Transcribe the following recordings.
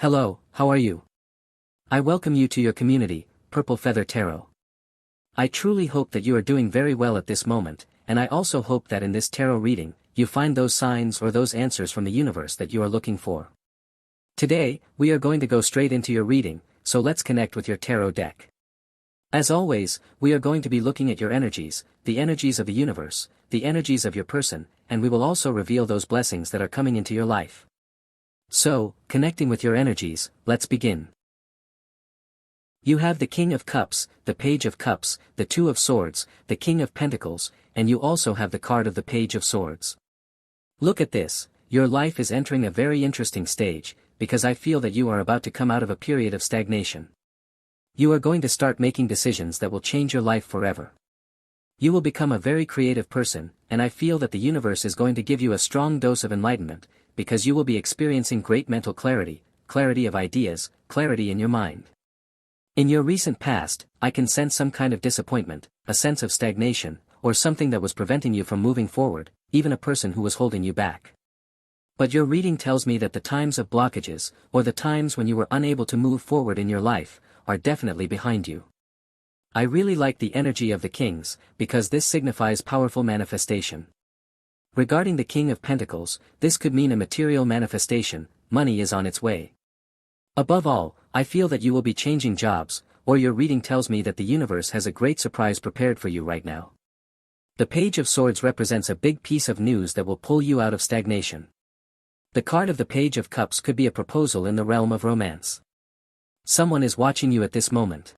Hello, how are you? I welcome you to your community, Purple Feather Tarot. I truly hope that you are doing very well at this moment, and I also hope that in this tarot reading, you find those signs or those answers from the universe that you are looking for. Today, we are going to go straight into your reading, so let's connect with your tarot deck. As always, we are going to be looking at your energies, the energies of the universe, the energies of your person, and we will also reveal those blessings that are coming into your life. So, connecting with your energies, let's begin. You have the King of Cups, the Page of Cups, the Two of Swords, the King of Pentacles, and you also have the card of the Page of Swords. Look at this, your life is entering a very interesting stage, because I feel that you are about to come out of a period of stagnation. You are going to start making decisions that will change your life forever. You will become a very creative person, and I feel that the universe is going to give you a strong dose of enlightenment, because you will be experiencing great mental clarity, clarity of ideas, clarity in your mind. In your recent past, I can sense some kind of disappointment, a sense of stagnation, or something that was preventing you from moving forward, even a person who was holding you back. But your reading tells me that the times of blockages, or the times when you were unable to move forward in your life, are definitely behind you. I really like the energy of the Kings, because this signifies powerful manifestation. Regarding the King of Pentacles, this could mean a material manifestation, money is on its way. Above all, I feel that you will be changing jobs, or your reading tells me that the universe has a great surprise prepared for you right now. The Page of Swords represents a big piece of news that will pull you out of stagnation. The card of the Page of Cups could be a proposal in the realm of romance. Someone is watching you at this moment.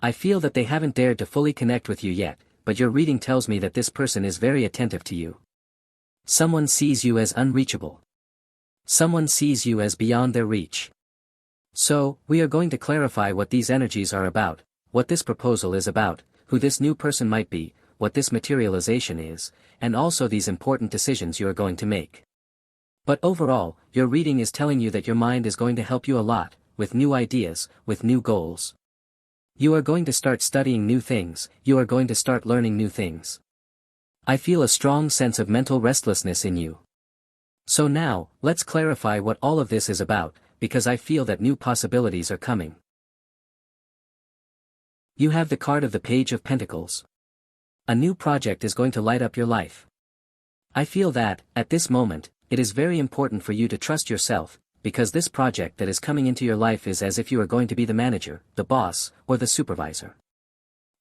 I feel that they haven't dared to fully connect with you yet, but your reading tells me that this person is very attentive to you. Someone sees you as unreachable. Someone sees you as beyond their reach. So, we are going to clarify what these energies are about, what this proposal is about, who this new person might be, what this materialization is, and also these important decisions you are going to make. But overall, your reading is telling you that your mind is going to help you a lot, with new ideas, with new goals. You are going to start studying new things, you are going to start learning new things. I feel a strong sense of mental restlessness in you. So now, let's clarify what all of this is about, because I feel that new possibilities are coming. You have the card of the Page of Pentacles. A new project is going to light up your life. I feel that, at this moment, it is very important for you to trust yourself, because this project that is coming into your life is as if you are going to be the manager, the boss, or the supervisor.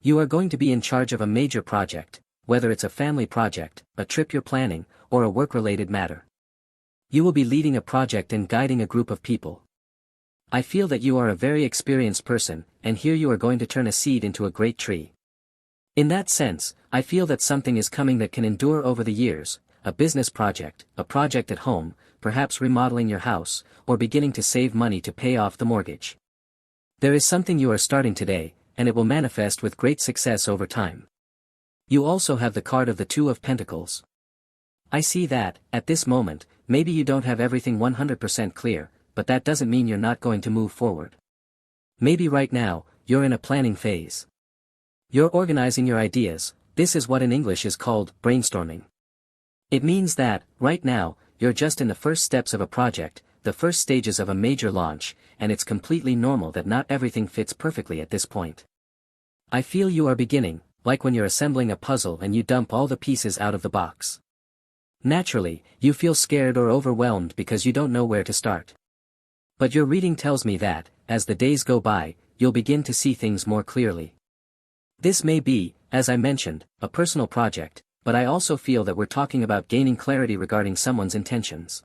You are going to be in charge of a major project, whether it's a family project, a trip you're planning, or a work-related matter. You will be leading a project and guiding a group of people. I feel that you are a very experienced person, and here you are going to turn a seed into a great tree. In that sense, I feel that something is coming that can endure over the years, a business project, a project at home, perhaps remodeling your house, or beginning to save money to pay off the mortgage. There is something you are starting today, and it will manifest with great success over time. You also have the card of the Two of Pentacles. I see that, at this moment, maybe you don't have everything 100% clear, but that doesn't mean you're not going to move forward. Maybe right now, you're in a planning phase. You're organizing your ideas, this is what in English is called brainstorming. It means that, right now, you're just in the first steps of a project, the first stages of a major launch, and it's completely normal that not everything fits perfectly at this point. I feel you are beginning, like when you're assembling a puzzle and you dump all the pieces out of the box. Naturally, you feel scared or overwhelmed because you don't know where to start. But your reading tells me that, as the days go by, you'll begin to see things more clearly. This may be, as I mentioned, a personal project, but I also feel that we're talking about gaining clarity regarding someone's intentions.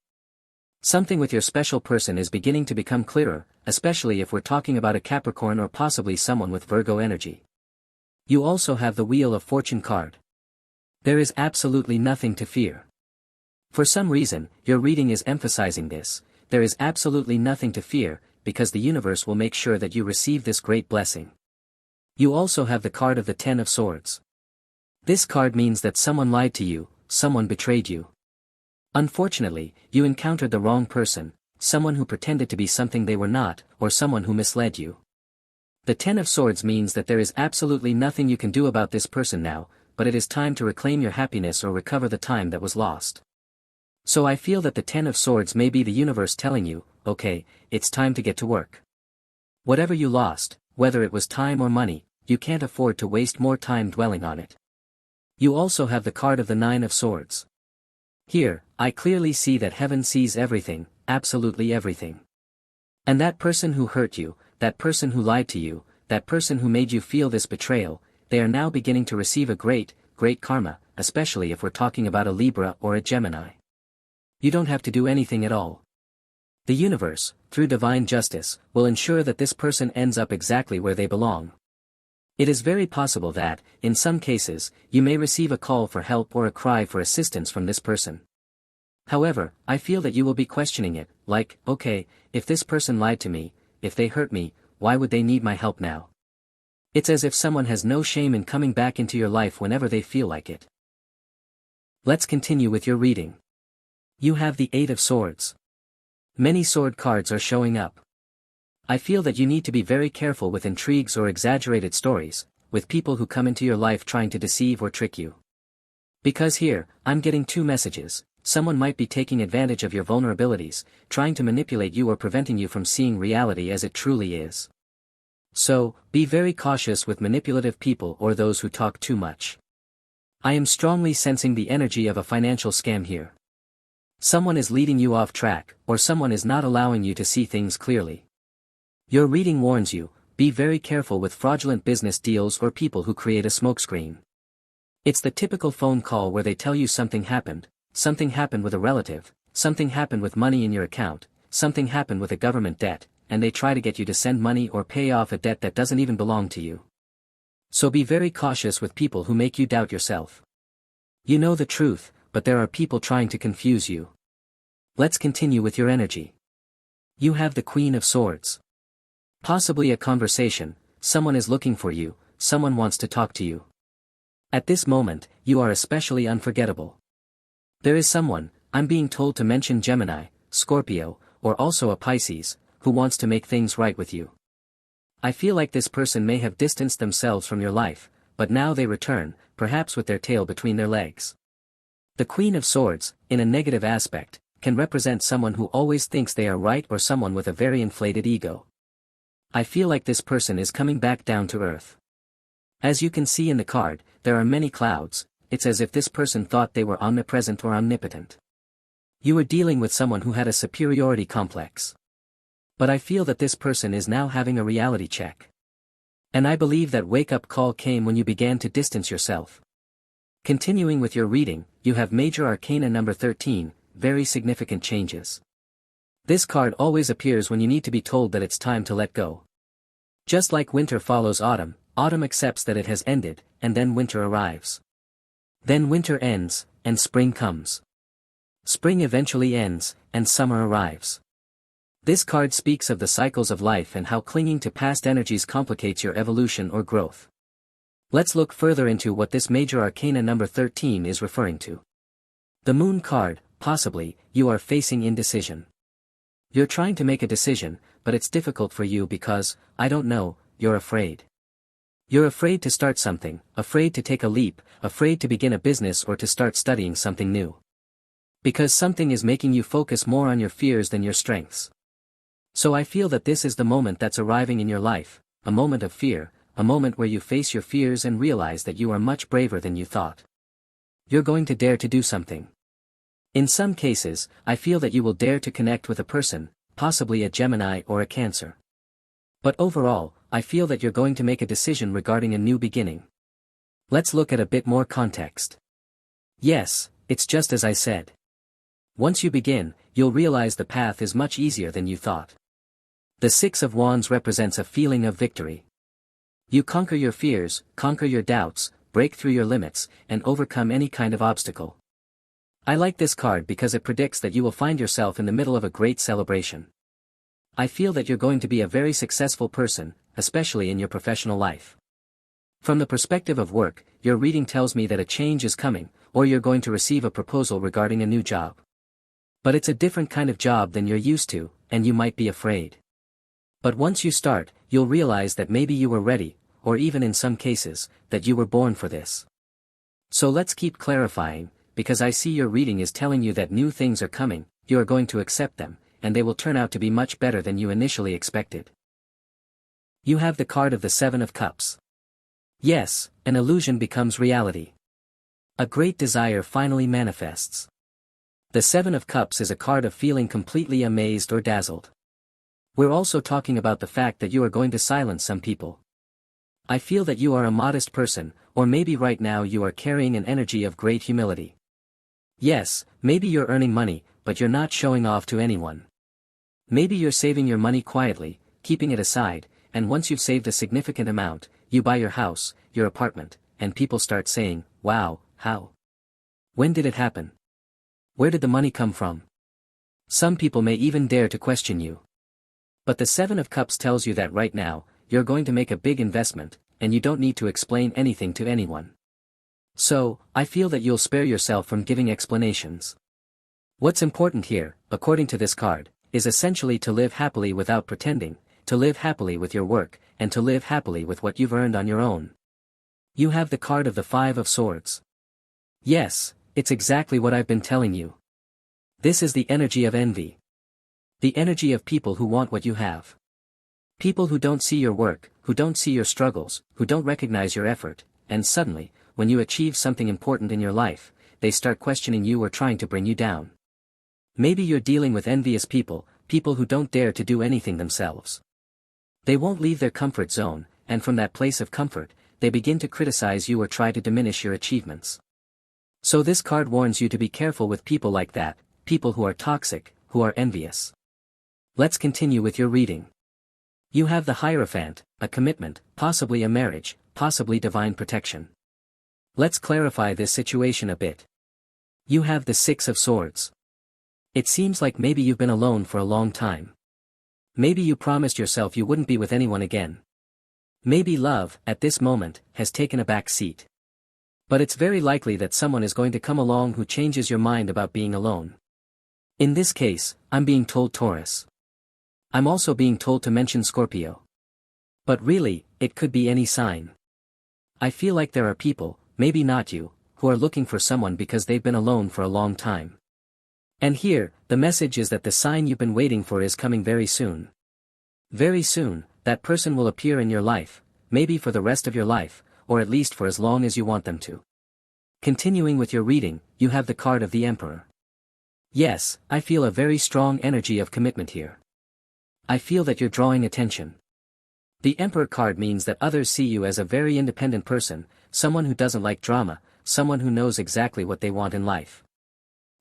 Something with your special person is beginning to become clearer, especially if we're talking about a Capricorn or possibly someone with Virgo energy. You also have the Wheel of Fortune card. There is absolutely nothing to fear. For some reason, your reading is emphasizing this, there is absolutely nothing to fear, because the universe will make sure that you receive this great blessing. You also have the card of the Ten of Swords. This card means that someone lied to you, someone betrayed you. Unfortunately, you encountered the wrong person, someone who pretended to be something they were not, or someone who misled you. The Ten of Swords means that there is absolutely nothing you can do about this person now, but it is time to reclaim your happiness or recover the time that was lost. So I feel that the Ten of Swords may be the universe telling you, okay, it's time to get to work. Whatever you lost, whether it was time or money, you can't afford to waste more time dwelling on it. You also have the card of the Nine of Swords. Here, I clearly see that heaven sees everything, absolutely everything. And that person who hurt you, that person who lied to you, that person who made you feel this betrayal, they are now beginning to receive a great karma, especially if we're talking about a Libra or a Gemini. You don't have to do anything at all. The universe, through divine justice, will ensure that this person ends up exactly where they belong. It is very possible that, in some cases, you may receive a call for help or a cry for assistance from this person. However, I feel that you will be questioning it, like, okay, if this person lied to me, if they hurt me, why would they need my help now? It's as if someone has no shame in coming back into your life whenever they feel like it. Let's continue with your reading. You have the Eight of Swords. Many sword cards are showing up. I feel that you need to be very careful with intrigues or exaggerated stories, with people who come into your life trying to deceive or trick you. Because here, I'm getting two messages. Someone might be taking advantage of your vulnerabilities, trying to manipulate you or preventing you from seeing reality as it truly is. So, be very cautious with manipulative people or those who talk too much. I am strongly sensing the energy of a financial scam here. Someone is leading you off track, or someone is not allowing you to see things clearly. Your reading warns you, be very careful with fraudulent business deals or people who create a smokescreen. It's the typical phone call where they tell you something happened with a relative, something happened with money in your account, something happened with a government debt, and they try to get you to send money or pay off a debt that doesn't even belong to you. So be very cautious with people who make you doubt yourself. You know the truth, but there are people trying to confuse you. Let's continue with your energy. You have the Queen of Swords. Possibly a conversation, someone is looking for you, someone wants to talk to you. At this moment, you are especially unforgettable. There is someone, I'm being told to mention Gemini, Scorpio, or also a Pisces, who wants to make things right with you. I feel like this person may have distanced themselves from your life, but now they return, perhaps with their tail between their legs. The Queen of Swords, in a negative aspect, can represent someone who always thinks they are right or someone with a very inflated ego. I feel like this person is coming back down to earth. As you can see in the card, there are many clouds. It's as if this person thought they were omnipresent or omnipotent. You were dealing with someone who had a superiority complex. But I feel that this person is now having a reality check. And I believe that wake-up call came when you began to distance yourself. Continuing with your reading, you have Major Arcana number 13, very significant changes. This card always appears when you need to be told that it's time to let go. Just like winter follows autumn, autumn accepts that it has ended, and then winter arrives. Then winter ends, and spring comes. Spring eventually ends, and summer arrives. This card speaks of the cycles of life and how clinging to past energies complicates your evolution or growth. Let's look further into what this Major Arcana number 13 is referring to. The Moon card, possibly, you are facing indecision. You're trying to make a decision, but it's difficult for you because, I don't know, you're afraid. You're afraid to start something, afraid to take a leap, afraid to begin a business or to start studying something new. Because something is making you focus more on your fears than your strengths. So I feel that this is the moment that's arriving in your life, a moment of fear, a moment where you face your fears and realize that you are much braver than you thought. You're going to dare to do something. In some cases, I feel that you will dare to connect with a person, possibly a Gemini or a Cancer. But overall, I feel that you're going to make a decision regarding a new beginning. Let's look at a bit more context. Yes, it's just as I said. Once you begin, you'll realize the path is much easier than you thought. The Six of Wands represents a feeling of victory. You conquer your fears, conquer your doubts, break through your limits, and overcome any kind of obstacle. I like this card because it predicts that you will find yourself in the middle of a great celebration. I feel that you're going to be a very successful person, especially in your professional life. From the perspective of work, your reading tells me that a change is coming, or you're going to receive a proposal regarding a new job. But it's a different kind of job than you're used to, and you might be afraid. But once you start, you'll realize that maybe you were ready, or even in some cases, that you were born for this. So let's keep clarifying, because I see your reading is telling you that new things are coming, you are going to accept them, and they will turn out to be much better than you initially expected. You have the card of the Seven of Cups. Yes, an illusion becomes reality. A great desire finally manifests. The Seven of Cups is a card of feeling completely amazed or dazzled. We're also talking about the fact that you are going to silence some people. I feel that you are a modest person, or maybe right now you are carrying an energy of great humility. Yes, maybe you're earning money, but you're not showing off to anyone. Maybe you're saving your money quietly, keeping it aside, and once you've saved a significant amount, you buy your house, your apartment, and people start saying, "Wow, how? When did it happen? Where did the money come from?" Some people may even dare to question you. But the Seven of Cups tells you that right now, you're going to make a big investment, and you don't need to explain anything to anyone. So, I feel that you'll spare yourself from giving explanations. What's important here, according to this card, is essentially to live happily without pretending, to live happily with your work, and to live happily with what you've earned on your own. You have the card of the Five of Swords. Yes, it's exactly what I've been telling you. This is the energy of envy. The energy of people who want what you have. People who don't see your work, who don't see your struggles, who don't recognize your effort, and suddenly, when you achieve something important in your life, they start questioning you or trying to bring you down. Maybe you're dealing with envious people, people who don't dare to do anything themselves. They won't leave their comfort zone, and from that place of comfort, they begin to criticize you or try to diminish your achievements. So this card warns you to be careful with people like that, people who are toxic, who are envious. Let's continue with your reading. You have the Hierophant, a commitment, possibly a marriage, possibly divine protection. Let's clarify this situation a bit. You have the Six of Swords. It seems like maybe you've been alone for a long time. Maybe you promised yourself you wouldn't be with anyone again. Maybe love, at this moment, has taken a back seat. But it's very likely that someone is going to come along who changes your mind about being alone. In this case, I'm being told Taurus. I'm also being told to mention Scorpio. But really, it could be any sign. I feel like there are people, maybe not you, who are looking for someone because they've been alone for a long time. And here, the message is that the sign you've been waiting for is coming very soon. Very soon, that person will appear in your life, maybe for the rest of your life, or at least for as long as you want them to. Continuing with your reading, you have the card of the Emperor. Yes, I feel a very strong energy of commitment here. I feel that you're drawing attention. The Emperor card means that others see you as a very independent person, someone who doesn't like drama, someone who knows exactly what they want in life.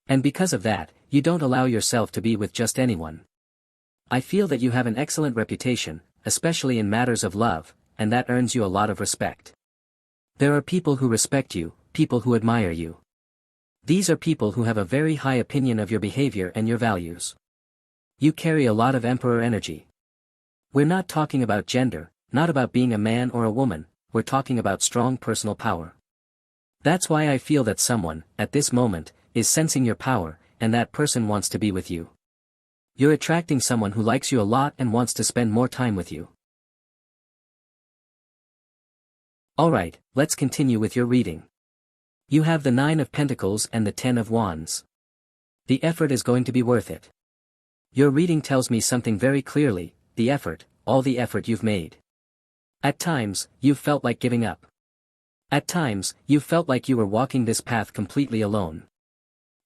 And because of that, you don't allow yourself to be with just anyone. I feel that you have an excellent reputation, especially in matters of love, and that earns you a lot of respect. There are people who respect you, people who admire you. These are people who have a very high opinion of your behavior and your values. You carry a lot of Emperor energy. We're not talking about gender, not about being a man or a woman, we're talking about strong personal power. That's why I feel that someone, at this moment, is sensing your power, and that person wants to be with you. You're attracting someone who likes you a lot and wants to spend more time with you. Alright, let's continue with your reading. You have the Nine of Pentacles and the Ten of Wands. The effort is going to be worth it. Your reading tells me something very clearly, the effort, all the effort you've made. At times, you've felt like giving up. At times, you felt like you were walking this path completely alone.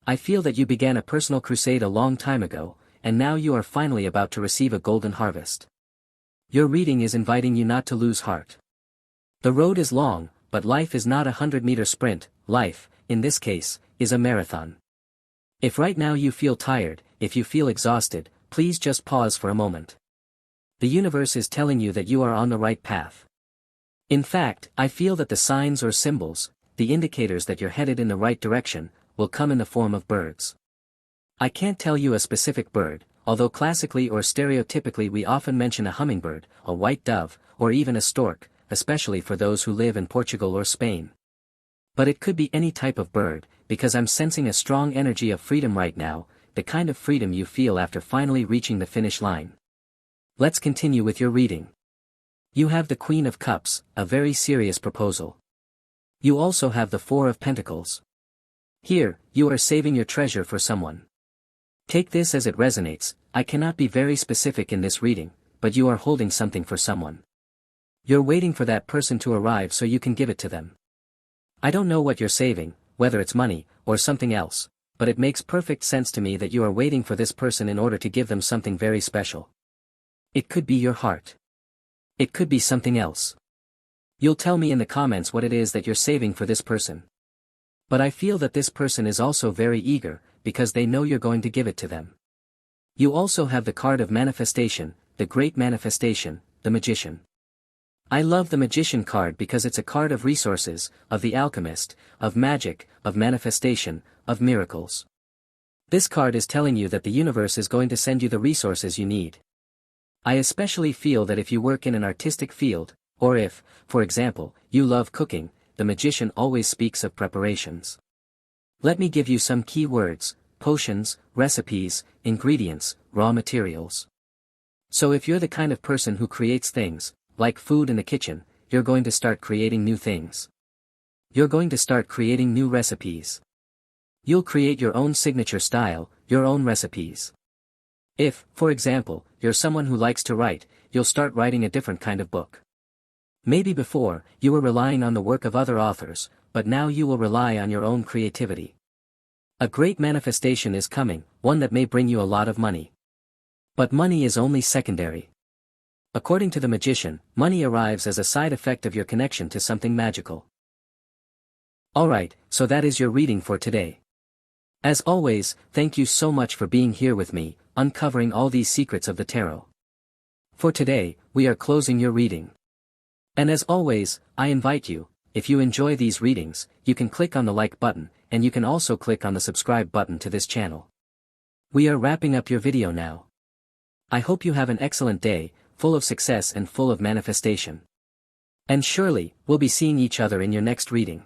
I feel that you began a personal crusade a long time ago, and now you are finally about to receive a golden harvest. Your reading is inviting you not to lose heart. The road is long, but life is not a 100-meter sprint, life, in this case, is a marathon. If right now you feel tired, if you feel exhausted, please just pause for a moment. The universe is telling you that you are on the right path. In fact, I feel that the signs or symbols, the indicators that you're headed in the right direction, will come in the form of birds. I can't tell you a specific bird, although classically or stereotypically we often mention a hummingbird, a white dove, or even a stork, especially for those who live in Portugal or Spain. But it could be any type of bird, because I'm sensing a strong energy of freedom right now, the kind of freedom you feel after finally reaching the finish line. Let's continue with your reading. You have the Queen of Cups, a very serious proposal. You also have the Four of Pentacles. Here, you are saving your treasure for someone. Take this as it resonates, I cannot be very specific in this reading, but you are holding something for someone. You're waiting for that person to arrive so you can give it to them. I don't know what you're saving, whether it's money, or something else, but it makes perfect sense to me that you are waiting for this person in order to give them something very special. It could be your heart. It could be something else. You'll tell me in the comments what it is that you're saving for this person. But I feel that this person is also very eager, because they know you're going to give it to them. You also have the card of manifestation, the great manifestation, the magician. I love the magician card because it's a card of resources, of the alchemist, of magic, of manifestation, of miracles. This card is telling you that the universe is going to send you the resources you need. I especially feel that if you work in an artistic field, or if, for example, you love cooking, the magician always speaks of preparations. Let me give you some key words: potions, recipes, ingredients, raw materials. So if you're the kind of person who creates things, like food in the kitchen, you're going to start creating new things. You're going to start creating new recipes. You'll create your own signature style, your own recipes. If, for example, you're someone who likes to write, you'll start writing a different kind of book. Maybe before, you were relying on the work of other authors, but now you will rely on your own creativity. A great manifestation is coming, one that may bring you a lot of money. But money is only secondary. According to the magician, money arrives as a side effect of your connection to something magical. Alright, so that is your reading for today. As always, thank you so much for being here with me, uncovering all these secrets of the tarot. For today, we are closing your reading. And as always, I invite you, if you enjoy these readings, you can click on the like button, and you can also click on the subscribe button to this channel. We are wrapping up your video now. I hope you have an excellent day, full of success and full of manifestation. And surely, we'll be seeing each other in your next reading.